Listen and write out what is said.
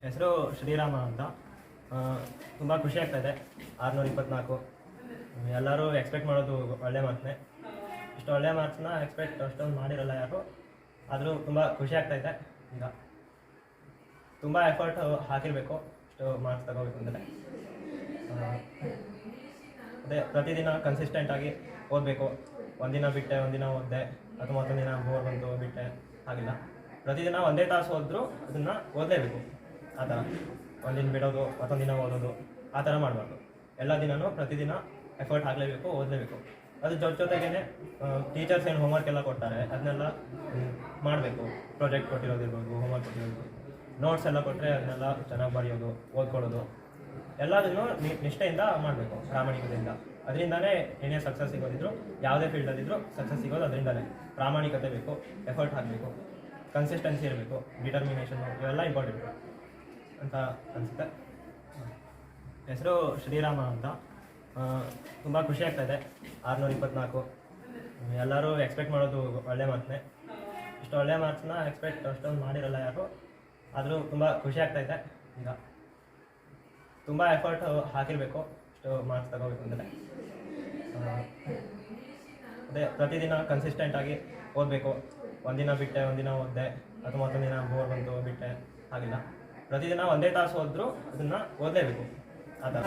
ಹೆಸರು ಶ್ರೀರಾಮ ಅಂತ. ತುಂಬ ಖುಷಿ ಆಗ್ತಾಯಿದೆ. 624 ಎಲ್ಲರೂ ಎಕ್ಸ್ಪೆಕ್ಟ್ ಮಾಡೋದು ಒಳ್ಳೆ ಮಾರ್ಕ್ಸ್ನೇ. ಇಷ್ಟು ಒಳ್ಳೆ ಮಾರ್ಕ್ಸ್ನ ಎಕ್ಸ್ಪೆಕ್ಟ್ ಅಷ್ಟೊಂದು ಮಾಡಿರಲ್ಲ ಯಾರು. ಆದರೂ ತುಂಬ ಖುಷಿ ಆಗ್ತಾಯಿದೆ. ಈಗ ತುಂಬ ಎಫರ್ಟ್ ಹಾಕಿರಬೇಕು ಇಷ್ಟು ಮಾರ್ಕ್ಸ್ ತಗೋಬೇಕು ಅಂದರೆ. ಅದೇ ಪ್ರತಿದಿನ ಕನ್ಸಿಸ್ಟೆಂಟಾಗಿ ಓದಬೇಕು. ಒಂದಿನ ಬಿಟ್ಟೆ ಒಂದಿನ ಓದಿದೆ, ಅಥವಾ ಮತ್ತೊಂದು ದಿನ ಬೋರ್ ಬಂತು ಬಿಟ್ಟೆ, ಆಗಿಲ್ಲ. ಪ್ರತಿದಿನ ಒಂದೇ ತಾಸು ಓದಿದ್ರು ಅದನ್ನು ಓದಲೇಬೇಕು. ಆ ಥರ ಒಂದಿನ ಬಿಡೋದು ಮತ್ತೊಂದು ದಿನ ಓದೋದು ಆ ಥರ ಮಾಡಬಾರ್ದು. ಎಲ್ಲ ದಿನವೂ ಪ್ರತಿದಿನ ಎಫರ್ಟ್ ಹಾಕಲೇಬೇಕು, ಓದಲೇಬೇಕು. ಅದ್ರ ಜೊತೆಗೇ ಟೀಚರ್ಸ್ ಏನು ಹೋಮ್ವರ್ಕ್ ಎಲ್ಲ ಕೊಡ್ತಾರೆ ಅದನ್ನೆಲ್ಲ ಮಾಡಬೇಕು. ಪ್ರಾಜೆಕ್ಟ್ ಕೊಟ್ಟಿರೋದಿರ್ಬೋದು, ಹೋಮ್ವರ್ಕ್ ಕೊಟ್ಟಿರೋದು, ನೋಟ್ಸ್ ಎಲ್ಲ ಕೊಟ್ಟರೆ ಅದನ್ನೆಲ್ಲ ಚೆನ್ನಾಗಿ ಬರೆಯೋದು, ಓದ್ಕೊಳ್ಳೋದು, ಎಲ್ಲದನ್ನು ನಿಷ್ಠೆಯಿಂದ ಮಾಡಬೇಕು, ಪ್ರಾಮಾಣಿಕತೆಯಿಂದ. ಅದರಿಂದನೇ ಏನೇ ಸಕ್ಸಸ್ ಸಿಗೋದಿದ್ರು, ಯಾವುದೇ ಫೀಲ್ಡಲ್ಲಿದ್ದರೂ ಸಕ್ಸಸ್ ಸಿಗೋದು ಅದರಿಂದಲೇ. ಪ್ರಾಮಾಣಿಕತೆ ಬೇಕು, ಎಫರ್ಟ್ ಹಾಕಬೇಕು, ಕನ್ಸಿಸ್ಟೆನ್ಸಿ ಇರಬೇಕು, ಡಿಟರ್ಮಿನೇಷನ್ನು, ಇವೆಲ್ಲ ಇಂಪಾರ್ಟೆಂಟು ಅಂತ ಅನಿಸುತ್ತೆ. ಹೆಸರು ಶ್ರೀರಾಮ ಅಂತ. ತುಂಬ ಖುಷಿ ಆಗ್ತಾಯಿದೆ. 624 ಎಲ್ಲರೂ ಎಕ್ಸ್ಪೆಕ್ಟ್ ಮಾಡೋದು ಒಳ್ಳೆ ಮಾರ್ಕ್ಸ್ನೇ. ಇಷ್ಟು ಒಳ್ಳೆ ಮಾರ್ಕ್ಸ್ನ ಎಕ್ಸ್ಪೆಕ್ಟ್ ಅಷ್ಟೊಂದು ಮಾಡಿರಲ್ಲ ಯಾರು. ಆದರೂ ತುಂಬ ಖುಷಿ ಆಗ್ತಾಯಿದೆ. ಈಗ ತುಂಬ ಎಫರ್ಟ್ ಹಾಕಿರಬೇಕು ಇಷ್ಟು ಮಾರ್ಕ್ಸ್ ತಗೋಬೇಕು ಅಂದರೆ. ಅದೇ ಪ್ರತಿದಿನ ಕನ್ಸಿಸ್ಟೆಂಟಾಗಿ ಓದಬೇಕು. ಒಂದಿನ ಬಿಟ್ಟೆ ಒಂದಿನ ಓದಿದೆ, ಅಥವಾ ಮತ್ತೊಂದು ದಿನ ಬೋರ್ ಬಂತು ಬಿಟ್ಟೆ, ಆಗಿಲ್ಲ. ಪ್ರತಿದಿನ ಒಂದೇ ತಾಸು ಓದಿದ್ರು ಅದನ್ನು ಓದಲೇಬೇಕು. ಆ ಥರ